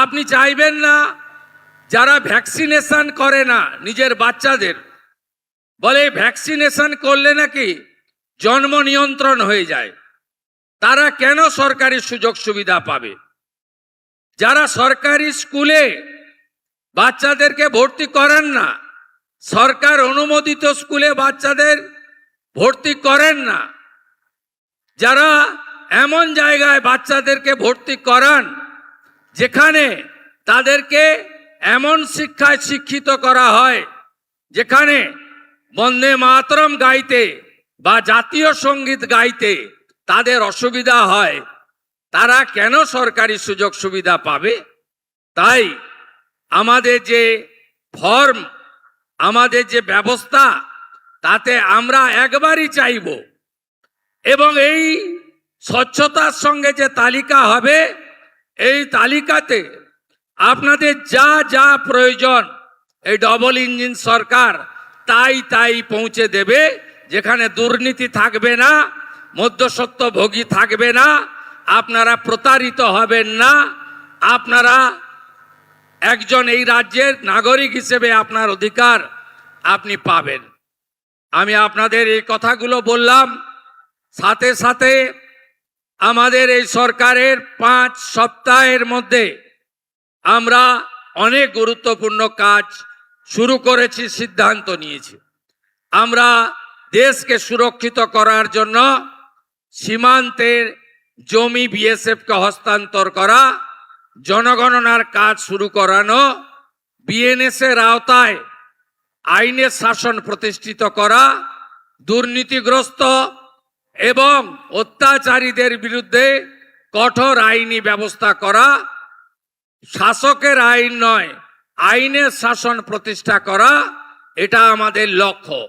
আপনি চাইবেন না যারা ভ্যাকসিনেশন করে না নিজের বাচ্চাদের, বলে ভ্যাকসিনেশন করলে নাকি জন্ম নিয়ন্ত্রণ হয়ে যায়, তারা কেন সরকারি সুযোগ সুবিধা পাবে? যারা সরকারি স্কুলে বাচ্চাদেরকে ভর্তি করেন না, সরকার অনুমোদিত স্কুলে বাচ্চাদের ভর্তি করেন না, যারা এমন জায়গায় বাচ্চাদেরকে ভর্তি করান যেখানে তাদেরকে এমন শিক্ষায় শিক্ষিত করা হয় যেখানে বন্দে মাতরম গাইতে বা জাতীয় সঙ্গীত গাইতে তাদের অসুবিধা হয়, তারা কেন সরকারি সুযোগ সুবিধা পাবে? তাই আমাদের যে ফর্ম, আমাদের যে ব্যবস্থা, তাতে আমরা একবারই চাইব, এবং এই স্বচ্ছতার সঙ্গে যে তালিকা হবে, এই তালিকাতে আপনাদের যা যা প্রয়োজন এই ডবল ইঞ্জিন সরকার তাই পৌঁছে দেবে। যেখানে দুর্নীতি থাকবে না, মধ্যস্বত্বভোগী থাকবে না, আপনারা প্রতারিত হবেন না, আপনারা একজন এই রাজ্যের নাগরিক হিসেবে আপনার অধিকার আপনি পাবেন। আমি আপনাদের এই কথাগুলো বললাম, সাথে সাথে আমাদের এই সরকারের 5 সপ্তাহের মধ্যে আমরা অনেক গুরুত্বপূর্ণ কাজ শুরু করেছি, সিদ্ধান্ত নিয়েছি। আমরা দেশকে সুরক্ষিত করার জন্য সীমান্তের জমি বিএসএফকে হস্তান্তর করা, জনগণনার কাজ শুরু করানো, বিএনএস এর আওতায় আইনের শাসন প্রতিষ্ঠিত করা, দুর্নীতিগ্রস্ত এবং অত্যাচারীদের বিরুদ্ধে কঠোর আইনি ব্যবস্থা করা, শাসকের আইন নয় আইনের শাসন প্রতিষ্ঠা করা, এটা আমাদের লক্ষ্য।